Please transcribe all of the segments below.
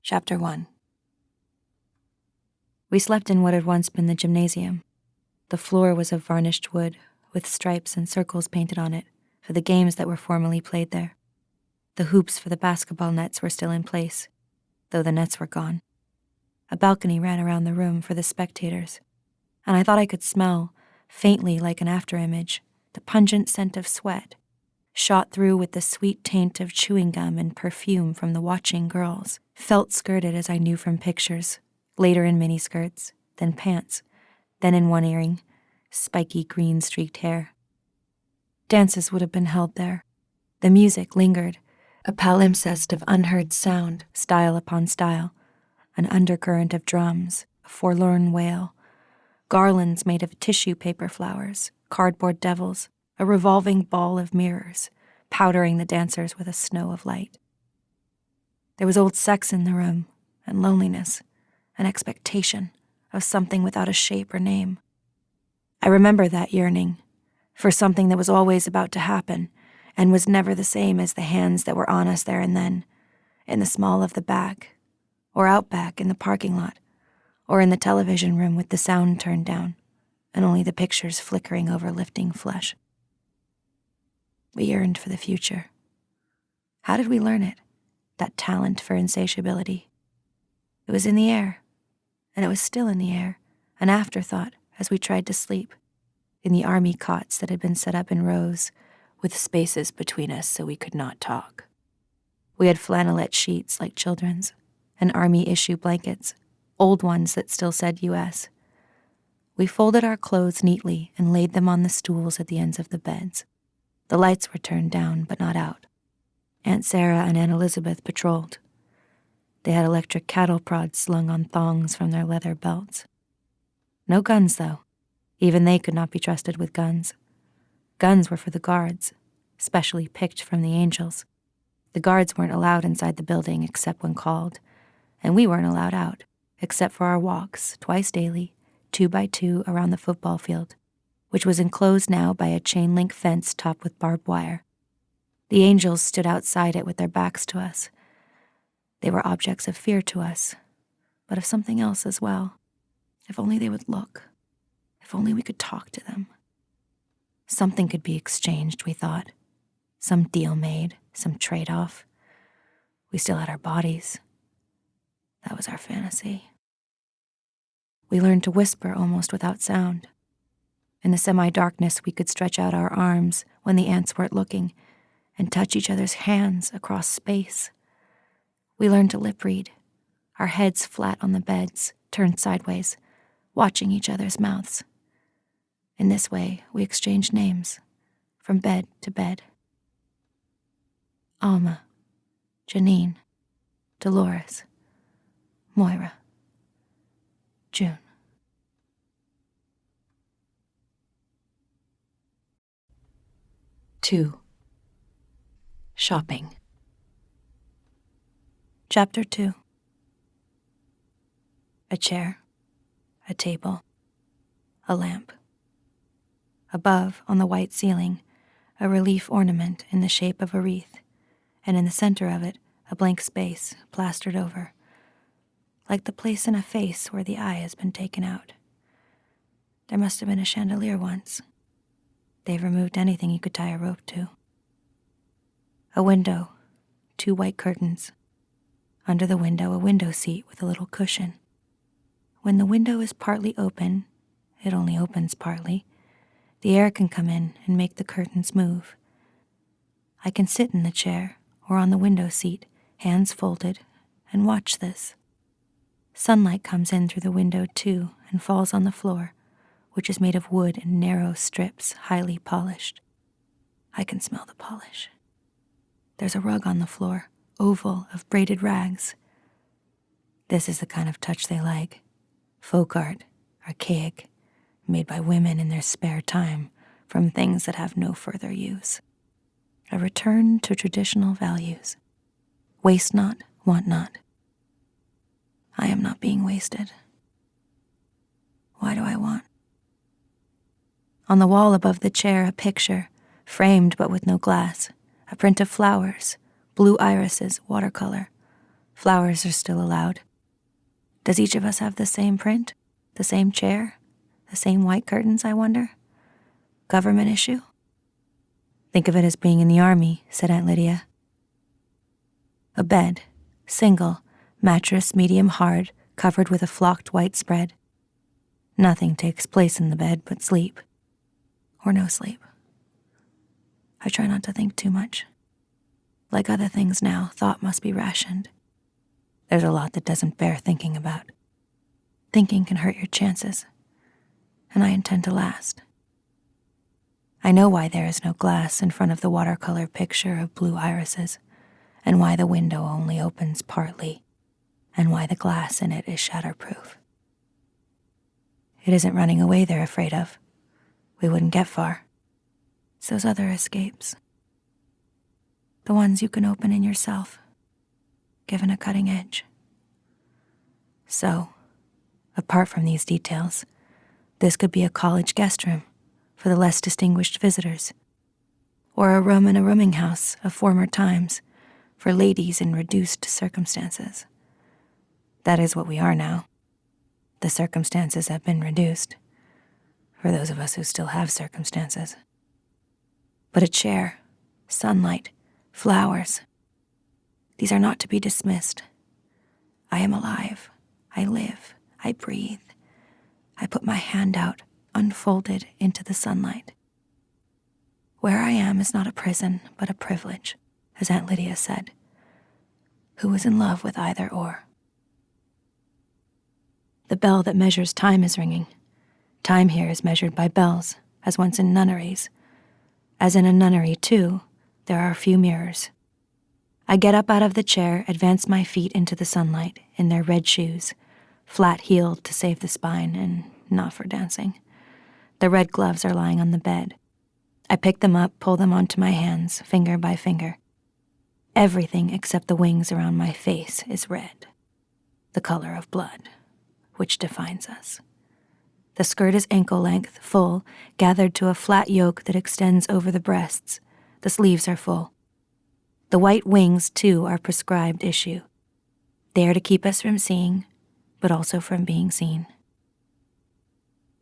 Chapter 1. We slept in what had once been the gymnasium. The floor was of varnished wood, with stripes and circles painted on it for the games that were formerly played there. The hoops for the basketball nets were still in place, though the nets were gone. A balcony ran around the room for the spectators, and I thought I could smell, faintly like an afterimage, the pungent scent of sweat, shot through with the sweet taint of chewing gum and perfume from the watching girls, felt skirted as I knew from pictures, later in miniskirts, then pants, then in one earring, spiky green-streaked hair. Dances would have been held there. The music lingered, a palimpsest of unheard sound, style upon style, an undercurrent of drums, a forlorn wail, garlands made of tissue paper flowers, cardboard devils, a revolving ball of mirrors, powdering the dancers with a snow of light. There was old sex in the room, and loneliness, an expectation of something without a shape or name. I remember that yearning for something that was always about to happen and was never the same as the hands that were on us there and then, in the small of the back, or out back in the parking lot, or in the television room with the sound turned down, and only the pictures flickering over lifting flesh. We yearned for the future. How did we learn it, that talent for insatiability? It was in the air, and it was still in the air, an afterthought as we tried to sleep, in the army cots that had been set up in rows, with spaces between us so we could not talk. We had flannelette sheets like children's, and army-issue blankets, old ones that still said U.S. We folded our clothes neatly and laid them on the stools at the ends of the beds. The lights were turned down, but not out. Aunt Sarah and Aunt Elisabeth patrolled. They had electric cattle prods slung on thongs from their leather belts. No guns, though. Even they could not be trusted with guns. Guns were for the guards, specially picked from the angels. The guards weren't allowed inside the building except when called, and we weren't allowed out, except for our walks, twice daily, 2 by 2 around the football field, which was enclosed now by a chain-link fence topped with barbed wire. The angels stood outside it with their backs to us. They were objects of fear to us, but of something else as well. If only they would look. If only we could talk to them. Something could be exchanged, we thought. Some deal made, some trade-off. We still had our bodies. That was our fantasy. We learned to whisper almost without sound. In the semi-darkness, we could stretch out our arms when the ants weren't looking and touch each other's hands across space. We learned to lip-read, our heads flat on the beds, turned sideways, watching each other's mouths. In this way, we exchanged names, from bed to bed. Alma, Janine, Dolores, Moira, June. Two. Shopping. Chapter 2. A chair, a table, a lamp. Above, on the white ceiling, a relief ornament in the shape of a wreath, and in the center of it, a blank space plastered over, like the place in a face where the eye has been taken out. There must have been a chandelier once. They've removed anything you could tie a rope to. A window, 2 white curtains. Under the window, a window seat with a little cushion. When the window is partly open, it only opens partly, the air can come in and make the curtains move. I can sit in the chair or on the window seat, hands folded, and watch this. Sunlight comes in through the window too and falls on the floor, which is made of wood in narrow strips, highly polished. I can smell the polish. There's a rug on the floor, oval, of braided rags. This is the kind of touch they like. Folk art, archaic, made by women in their spare time from things that have no further use. A return to traditional values. Waste not, want not. I am not being wasted. Why do I want? On the wall above the chair, a picture, framed but with no glass, a print of flowers, blue irises, watercolor, Flowers are still allowed. Does each of us have the same print? The same chair? The same white curtains, I wonder? Government issue? Think of it as being in the army, said Aunt Lydia. A bed, single, mattress medium hard, covered with a flocked white spread. Nothing takes place in the bed but sleep. Or no sleep. I try not to think too much. Like other things now, thought must be rationed. There's a lot that doesn't bear thinking about. Thinking can hurt your chances, and I intend to last. I know why there is no glass in front of the watercolor picture of blue irises, and why the window only opens partly, and why the glass in it is shatterproof. It isn't running away they're afraid of. We wouldn't get far. It's those other escapes. The ones you can open in yourself, given a cutting edge. So, apart from these details, this could be a college guest room for the less distinguished visitors, or a room in a rooming house of former times for ladies in reduced circumstances. That is what we are now. The circumstances have been reduced, for those of us who still have circumstances. But a chair, sunlight, flowers, these are not to be dismissed. I am alive. I live. I breathe. I put my hand out, unfolded into the sunlight. Where I am is not a prison, but a privilege, as Aunt Lydia said. Who is in love with either or? The bell that measures time is ringing. Time here is measured by bells, as once in nunneries. As in a nunnery, too, there are a few mirrors. I get up out of the chair, advance my feet into the sunlight in their red shoes, flat-heeled to save the spine and not for dancing. The red gloves are lying on the bed. I pick them up, pull them onto my hands, finger by finger. Everything except the wings around my face is red, the color of blood, which defines us. The skirt is ankle-length, full, gathered to a flat yoke that extends over the breasts. The sleeves are full. The white wings, too, are prescribed issue. They are to keep us from seeing, but also from being seen.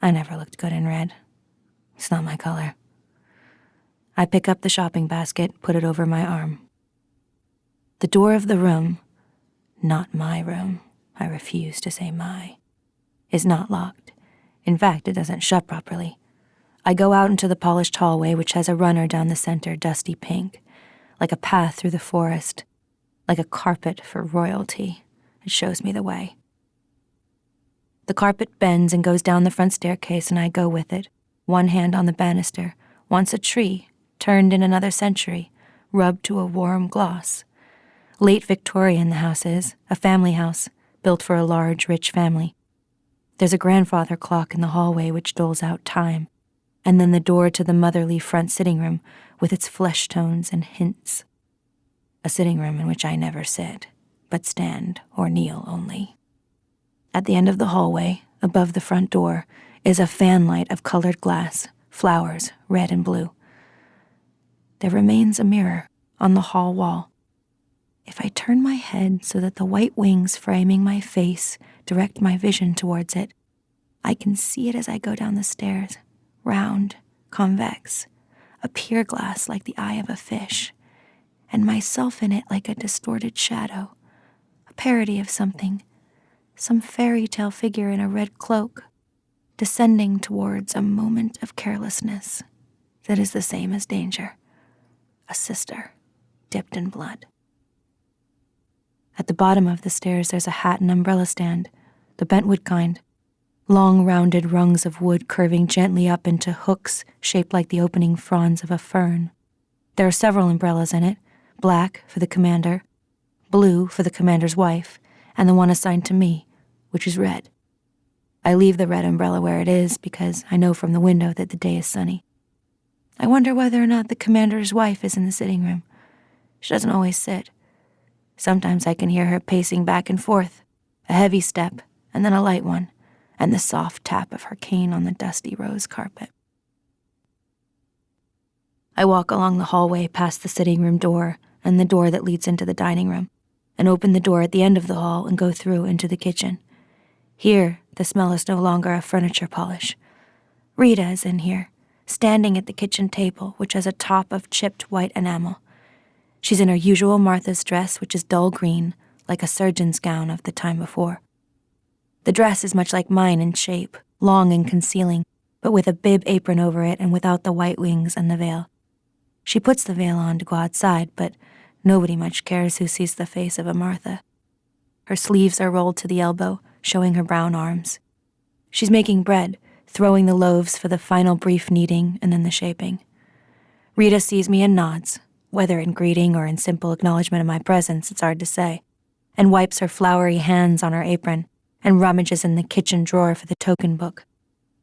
I never looked good in red. It's not my color. I pick up the shopping basket, put it over my arm. The door of the room, not my room, I refuse to say my, is not locked. In fact, it doesn't shut properly. I go out into the polished hallway, which has a runner down the center, dusty pink, like a path through the forest, like a carpet for royalty. It shows me the way. The carpet bends and goes down the front staircase, and I go with it, one hand on the banister, once a tree, turned in another century, rubbed to a warm gloss. Late Victorian the house is, a family house, built for a large, rich family. There's a grandfather clock in the hallway which doles out time, and then the door to the motherly front sitting room with its flesh tones and hints. A sitting room in which I never sit, but stand or kneel only. At the end of the hallway, above the front door, is a fanlight of colored glass, flowers, red and blue. There remains a mirror on the hall wall. If I turn my head so that the white wings framing my face direct my vision towards it, I can see it as I go down the stairs, round, convex, a pier glass like the eye of a fish, and myself in it like a distorted shadow, a parody of something, some fairy tale figure in a red cloak, descending towards a moment of carelessness that is the same as danger, a sister dipped in blood. At the bottom of the stairs there's a hat and umbrella stand, the bentwood kind, long rounded rungs of wood curving gently up into hooks shaped like the opening fronds of a fern. There are several umbrellas in it, black for the commander, blue for the commander's wife, and the one assigned to me, which is red. I leave the red umbrella where it is because I know from the window that the day is sunny. I wonder whether or not the commander's wife is in the sitting room. She doesn't always sit. Sometimes I can hear her pacing back and forth, a heavy step, and then a light one, and the soft tap of her cane on the dusty rose carpet. I walk along the hallway past the sitting room door and the door that leads into the dining room, and open the door at the end of the hall and go through into the kitchen. Here, the smell is no longer of furniture polish. Rita is in here, standing at the kitchen table, which has a top of chipped white enamel. She's in her usual Martha's dress, which is dull green, like a surgeon's gown of the time before. The dress is much like mine in shape, long and concealing, but with a bib apron over it and without the white wings and the veil. She puts the veil on to go outside, but nobody much cares who sees the face of a Martha. Her sleeves are rolled to the elbow, showing her brown arms. She's making bread, throwing the loaves for the final brief kneading and then the shaping. Rita sees me and nods, whether in greeting or in simple acknowledgement of my presence, it's hard to say, and wipes her floury hands on her apron and rummages in the kitchen drawer for the token book.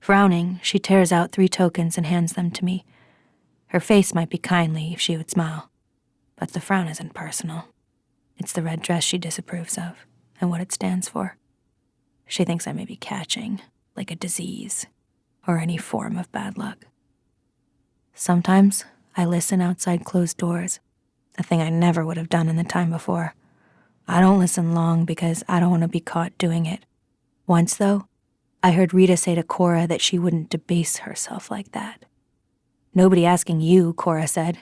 Frowning, she tears out 3 tokens and hands them to me. Her face might be kindly if she would smile, but the frown isn't personal. It's the red dress she disapproves of and what it stands for. She thinks I may be catching, like a disease, or any form of bad luck. Sometimes I listen outside closed doors, a thing I never would have done in the time before. I don't listen long because I don't want to be caught doing it. Once, though, I heard Rita say to Cora that she wouldn't debase herself like that. "Nobody asking you," Cora said.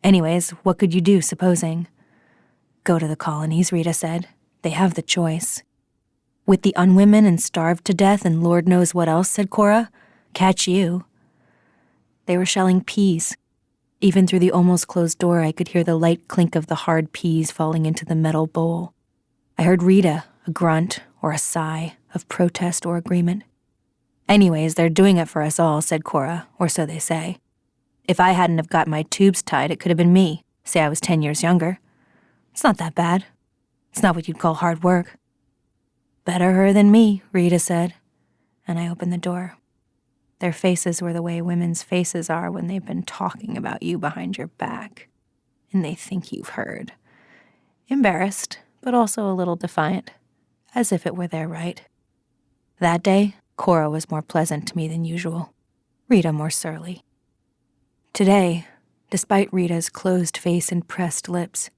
"Anyways, what could you do, supposing?" "Go to the colonies," Rita said. "They have the choice." "With the unwomen and starved to death and Lord knows what else," said Cora. "Catch you." They were shelling peas. Even through the almost closed door, I could hear the light clink of the hard peas falling into the metal bowl. I heard Rita, a grunt or a sigh of protest or agreement. "Anyways, they're doing it for us all," said Cora, or so they say. "If I hadn't have got my tubes tied, it could have been me. Say I was 10 years younger. It's not that bad. It's not what you'd call hard work." "Better her than me," Rita said, and I opened the door. Their faces were the way women's faces are when they've been talking about you behind your back, and they think you've heard. Embarrassed, but also a little defiant, as if it were their right. That day, Cora was more pleasant to me than usual, Rita more surly. Today, despite Rita's closed face and pressed lips,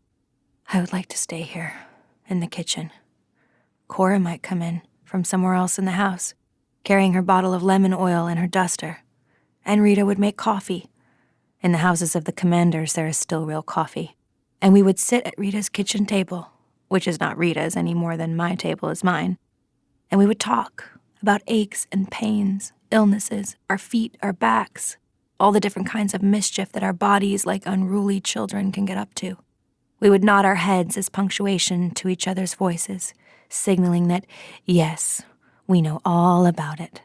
I would like to stay here, in the kitchen. Cora might come in from somewhere else in the house, carrying her bottle of lemon oil and her duster, and Rita would make coffee. In the houses of the commanders, there is still real coffee, and we would sit at Rita's kitchen table, which is not Rita's any more than my table is mine, and we would talk about aches and pains, illnesses, our feet, our backs, all the different kinds of mischief that our bodies, like unruly children, can get up to. We would nod our heads as punctuation to each other's voices, signaling that, yes, we know all about it.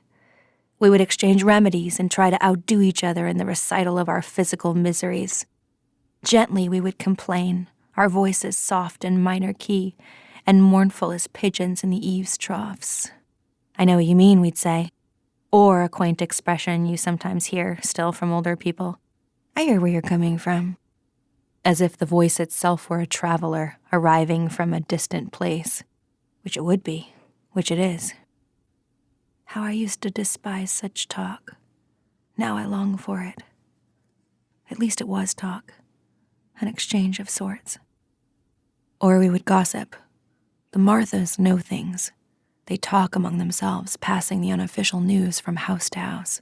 We would exchange remedies and try to outdo each other in the recital of our physical miseries. Gently we would complain, our voices soft and minor key, and mournful as pigeons in the eaves troughs. "I know what you mean," we'd say, or a quaint expression you sometimes hear still from older people. "I hear where you're coming from," as if the voice itself were a traveler arriving from a distant place, which it would be, which it is. How I used to despise such talk. Now I long for it. At least it was talk, an exchange of sorts. Or we would gossip. The Marthas know things. They talk among themselves, passing the unofficial news from house to house.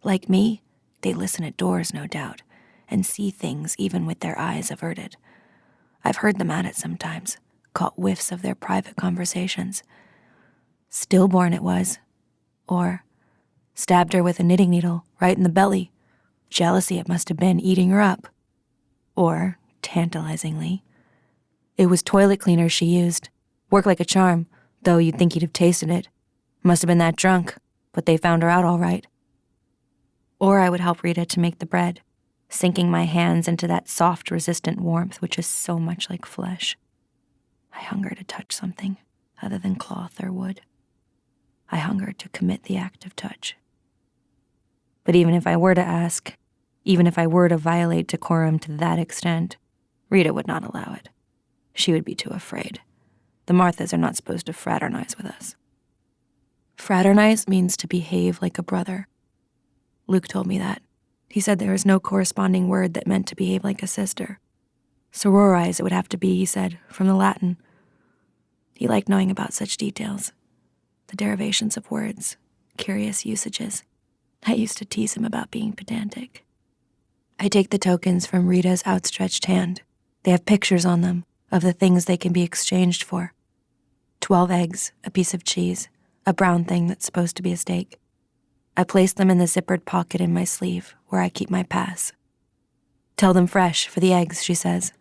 Like me, they listen at doors, no doubt, and see things even with their eyes averted. I've heard them at it sometimes, caught whiffs of their private conversations. "Stillborn it was," or "stabbed her with a knitting needle right in the belly. Jealousy it must have been eating her up." Or, tantalizingly, "It was toilet cleaner she used. Worked like a charm, though you'd think he'd have tasted it. Must have been that drunk, but they found her out all right." Or I would help Rita to make the bread, sinking my hands into that soft, resistant warmth which is so much like flesh. I hunger to touch something other than cloth or wood. I hunger to commit the act of touch. But even if I were to ask, even if I were to violate decorum to that extent, Rita would not allow it. She would be too afraid. The Marthas are not supposed to fraternize with us. Fraternize means to behave like a brother. Luke told me that. He said there is no corresponding word that meant to behave like a sister. Sororize it would have to be, he said, from the Latin. He liked knowing about such details. The derivations of words, curious usages. I used to tease him about being pedantic. I take the tokens from Rita's outstretched hand. They have pictures on them of the things they can be exchanged for. 12 eggs, a piece of cheese, a brown thing that's supposed to be a steak. I place them in the zippered pocket in my sleeve where I keep my pass. Tell them fresh for the eggs, she says.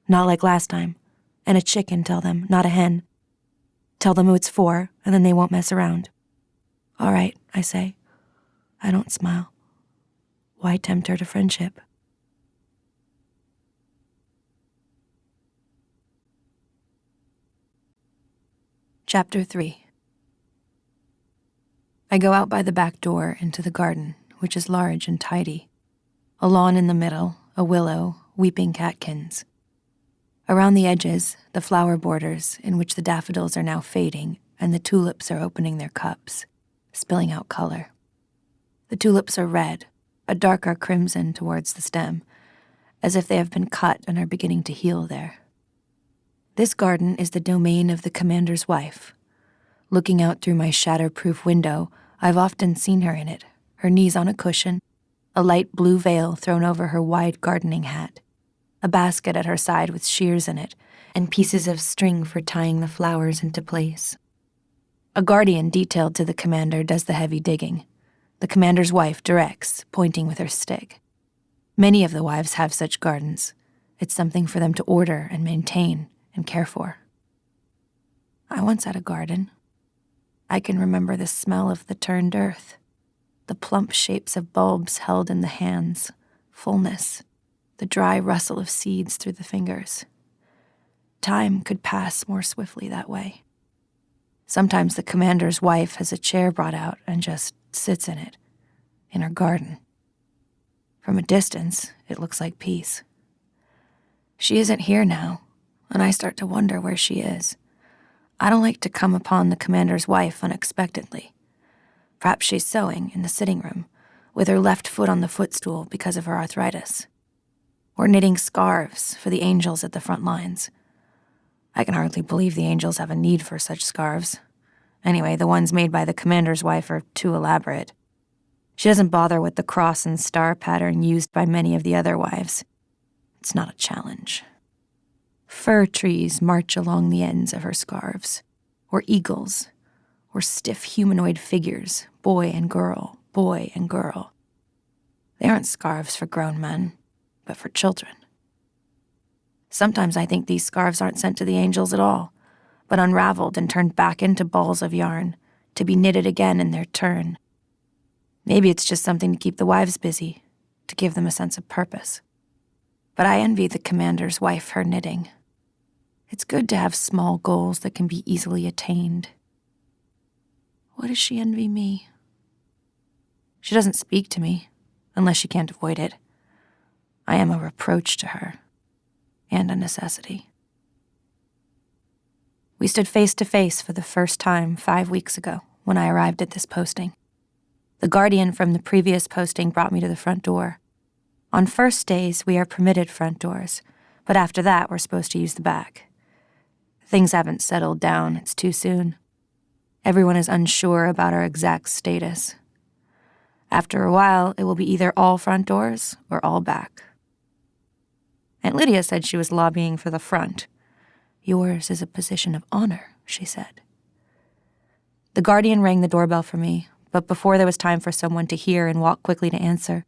Not like last time. And a chicken, tell them, not a hen. Tell them who it's for, and then they won't mess around. All right, I say. I don't smile. Why tempt her to friendship? Chapter 3. I go out by the back door into the garden, which is large and tidy. A lawn in the middle, a willow, weeping catkins. Around the edges, the flower borders in which the daffodils are now fading and the tulips are opening their cups, spilling out color. The tulips are red, a darker crimson towards the stem, as if they have been cut and are beginning to heal there. This garden is the domain of the commander's wife. Looking out through my shatterproof window, I've often seen her in it, her knees on a cushion, a light blue veil thrown over her wide gardening hat, a basket at her side with shears in it, and pieces of string for tying the flowers into place. A guardian detailed to the commander does the heavy digging. The commander's wife directs, pointing with her stick. Many of the wives have such gardens. It's something for them to order and maintain and care for. I once had a garden. I can remember the smell of the turned earth, the plump shapes of bulbs held in the hands, fullness, the dry rustle of seeds through the fingers. Time could pass more swiftly that way. Sometimes the commander's wife has a chair brought out and just sits in it, in her garden. From a distance, it looks like peace. She isn't here now, and I start to wonder where she is. I don't like to come upon the commander's wife unexpectedly. Perhaps she's sewing in the sitting room, with her left foot on the footstool because of her arthritis. Or knitting scarves for the angels at the front lines. I can hardly believe the angels have a need for such scarves. Anyway, the ones made by the commander's wife are too elaborate. She doesn't bother with the cross and star pattern used by many of the other wives. It's not a challenge. Fir trees march along the ends of her scarves, or eagles, or stiff humanoid figures, boy and girl, boy and girl. They aren't scarves for grown men, but for children. Sometimes I think these scarves aren't sent to the angels at all, but unraveled and turned back into balls of yarn, to be knitted again in their turn. Maybe it's just something to keep the wives busy, to give them a sense of purpose. But I envy the commander's wife her knitting. It's good to have small goals that can be easily attained. What does she envy me? She doesn't speak to me, unless she can't avoid it. I am a reproach to her, and a necessity. We stood face to face for the first time 5 weeks ago when I arrived at this posting. The guardian from the previous posting brought me to the front door. On first days, we are permitted front doors, but after that, we're supposed to use the back. Things haven't settled down, it's too soon. Everyone is unsure about our exact status. After a while, it will be either all front doors or all back. Aunt Lydia said she was lobbying for the front. Yours is a position of honor, she said. The guardian rang the doorbell for me, but before there was time for someone to hear and walk quickly to answer,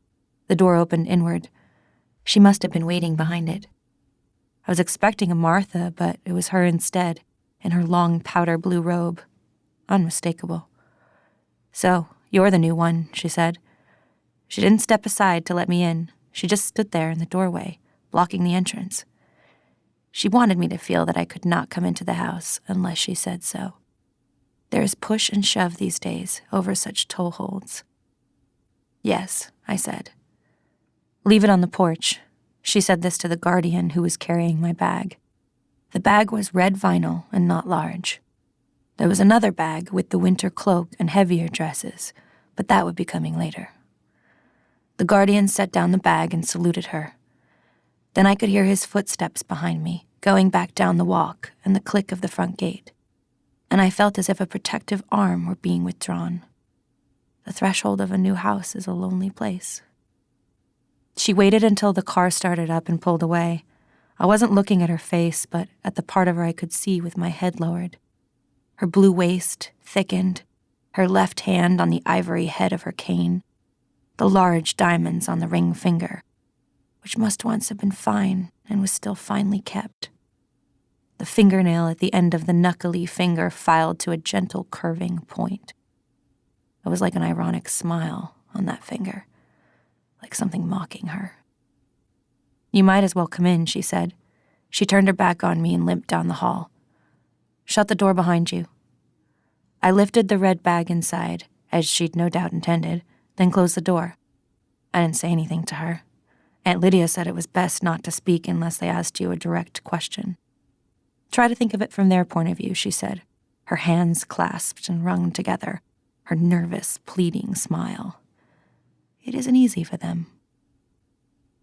the door opened inward. She must have been waiting behind it. I was expecting a Martha, but it was her instead, in her long powder blue robe. Unmistakable. So, you're the new one, she said. She didn't step aside to let me in. She just stood there in the doorway, blocking the entrance. She wanted me to feel that I could not come into the house unless she said so. There is push and shove these days over such toeholds. Yes, I said. Leave it on the porch. She said this to the guardian who was carrying my bag. The bag was red vinyl and not large. There was another bag with the winter cloak and heavier dresses, but that would be coming later. The guardian set down the bag and saluted her. Then I could hear his footsteps behind me, going back down the walk and the click of the front gate, and I felt as if a protective arm were being withdrawn. The threshold of a new house is a lonely place. She waited until the car started up and pulled away. I wasn't looking at her face, but at the part of her I could see with my head lowered. Her blue waist thickened, her left hand on the ivory head of her cane, the large diamonds on the ring finger, which must once have been fine and was still finely kept. The fingernail at the end of the knuckly finger filed to a gentle curving point. It was like an ironic smile on that finger, like something mocking her. "You might as well come in," she said. She turned her back on me and limped down the hall. "Shut the door behind you." I lifted the red bag inside, as she'd no doubt intended, then closed the door. I didn't say anything to her. Aunt Lydia said it was best not to speak unless they asked you a direct question. "Try to think of it from their point of view," she said, her hands clasped and wrung together, her nervous, pleading smile. "It isn't easy for them."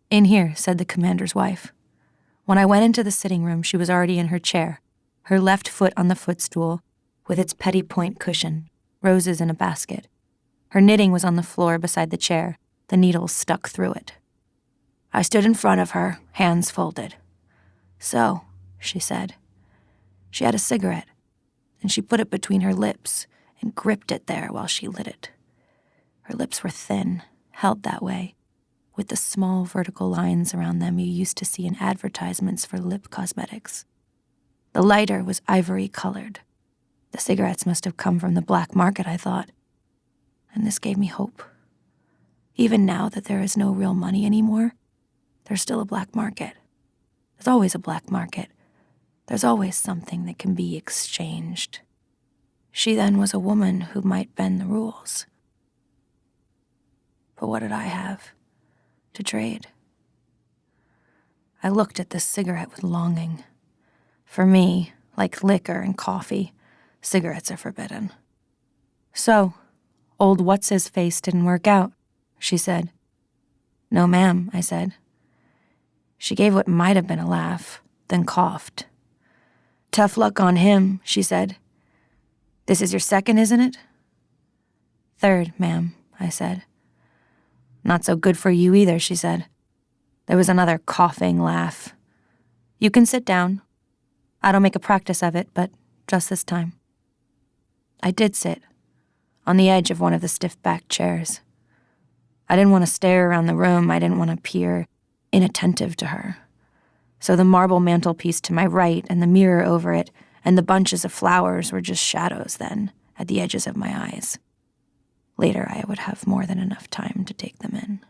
"In here," said the commander's wife. When I went into the sitting room, she was already in her chair, her left foot on the footstool, with its petit-point cushion, roses in a basket. Her knitting was on the floor beside the chair, the needles stuck through it. I stood in front of her, hands folded. "So," she said. She had a cigarette, and she put it between her lips and gripped it there while she lit it. Her lips were thin, held that way, with the small vertical lines around them you used to see in advertisements for lip cosmetics. The lighter was ivory-colored. The cigarettes must have come from the black market, I thought. And this gave me hope. Even now that there is no real money anymore, there's still a black market. There's always a black market. There's always something that can be exchanged. She then was a woman who might bend the rules. But what did I have to trade? I looked at this cigarette with longing. For me, like liquor and coffee, cigarettes are forbidden. "So, old what's-his-face didn't work out," she said. "No, ma'am," I said. She gave what might have been a laugh, then coughed. "Tough luck on him," she said. "This is your second, isn't it?" "Third, ma'am," I said. "Not so good for you either," she said. There was another coughing laugh. "You can sit down. I don't make a practice of it, but just this time." I did sit, on the edge of one of the stiff-backed chairs. I didn't want to stare around the room. I didn't want to appear inattentive to her. So the marble mantelpiece to my right and the mirror over it and the bunches of flowers were just shadows then at the edges of my eyes. Later, I would have more than enough time to take them in.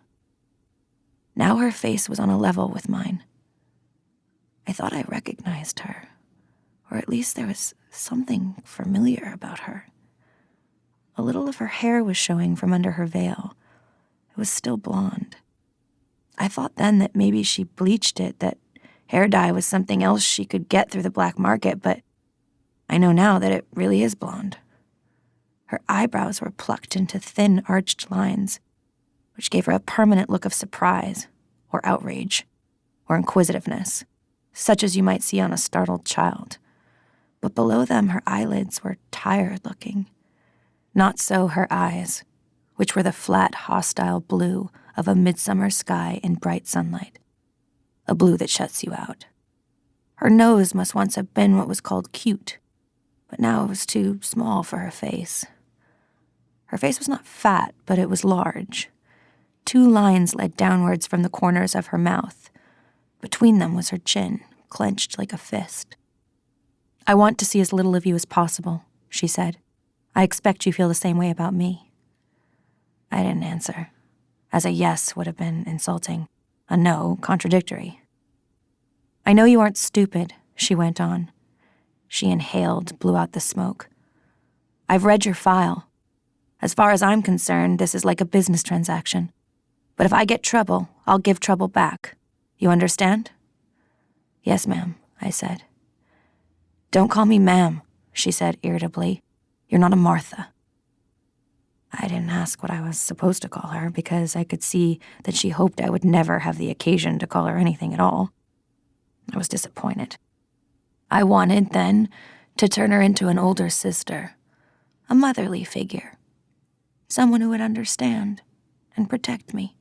Now her face was on a level with mine. I thought I recognized her, or at least there was something familiar about her. A little of her hair was showing from under her veil. It was still blonde. I thought then that maybe she bleached it, that hair dye was something else she could get through the black market, but I know now that it really is blonde. Her eyebrows were plucked into thin, arched lines, which gave her a permanent look of surprise, or outrage, or inquisitiveness, such as you might see on a startled child. But below them her eyelids were tired-looking. Not so her eyes, which were the flat, hostile blue of a midsummer sky in bright sunlight, a blue that shuts you out. Her nose must once have been what was called cute, but now it was too small for her face. Her face was not fat, but it was large. 2 lines led downwards from the corners of her mouth. Between them was her chin, clenched like a fist. "I want to see as little of you as possible," she said. "I expect you feel the same way about me." I didn't answer, as a yes would have been insulting, a no contradictory. "I know you aren't stupid," she went on. She inhaled, blew out the smoke. "I've read your file. As far as I'm concerned, this is like a business transaction. But if I get trouble, I'll give trouble back. You understand?" "Yes, ma'am," I said. "Don't call me ma'am," she said irritably. "You're not a Martha." I didn't ask what I was supposed to call her because I could see that she hoped I would never have the occasion to call her anything at all. I was disappointed. I wanted, then, to turn her into an older sister, a motherly figure, someone who would understand and protect me.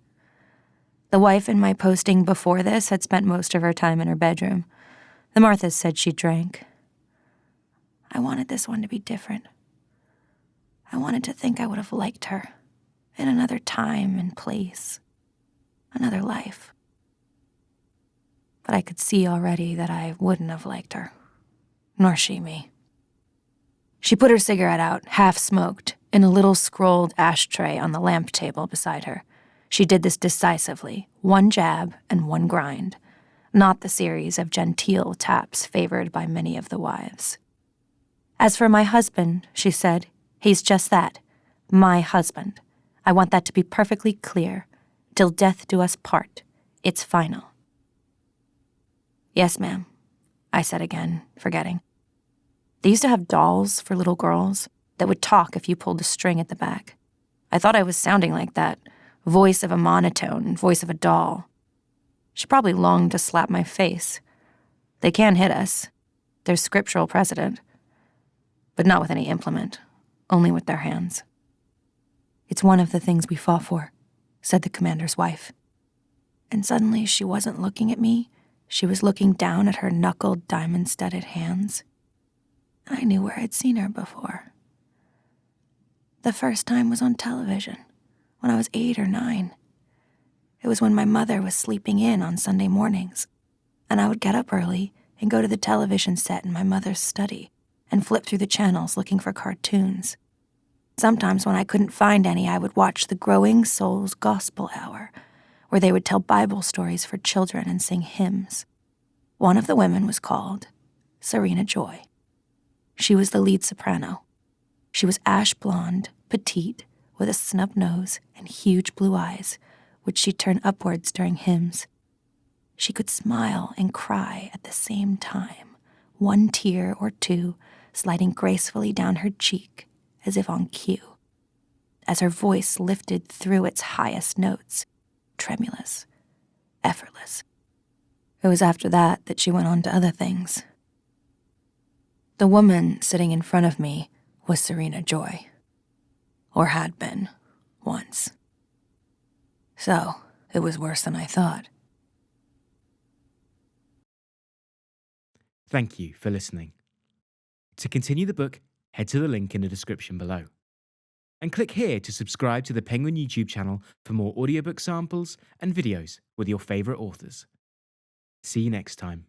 The wife in my posting before this had spent most of her time in her bedroom. The Marthas said she drank. I wanted this one to be different. I wanted to think I would have liked her in another time and place, another life. But I could see already that I wouldn't have liked her, nor she me. She put her cigarette out, half-smoked, in a little scrolled ashtray on the lamp table beside her. She did this decisively, one jab and one grind, not the series of genteel taps favored by many of the wives. As for my husband, she said, he's just that, my husband. I want that to be perfectly clear. Till death do us part. It's final. Yes, ma'am, I said again, forgetting. They used to have dolls for little girls that would talk if you pulled a string at the back. I thought I was sounding like that, voice of a monotone, voice of a doll. She probably longed to slap my face. They can hit us. There's scriptural precedent. But not with any implement, only with their hands. It's one of the things we fought for, said the commander's wife. And suddenly she wasn't looking at me. She was looking down at her knuckled, diamond-studded hands. I knew where I'd seen her before. The first time was on television, when I was 8 or 9. It was when my mother was sleeping in on Sunday mornings, and I would get up early and go to the television set in my mother's study and flip through the channels looking for cartoons. Sometimes when I couldn't find any, I would watch the Growing Souls Gospel Hour, where they would tell Bible stories for children and sing hymns. One of the women was called Serena Joy. She was the lead soprano. She was ash blonde, petite, with a snub nose and huge blue eyes, which she'd turn upwards during hymns. She could smile and cry at the same time, one tear or two sliding gracefully down her cheek as if on cue, as her voice lifted through its highest notes, tremulous, effortless. It was after that she went on to other things. The woman sitting in front of me was Serena Joy, or had been, once. So, it was worse than I thought. Thank you for listening. To continue the book, head to the link in the description below. And click here to subscribe to the Penguin YouTube channel for more audiobook samples and videos with your favourite authors. See you next time.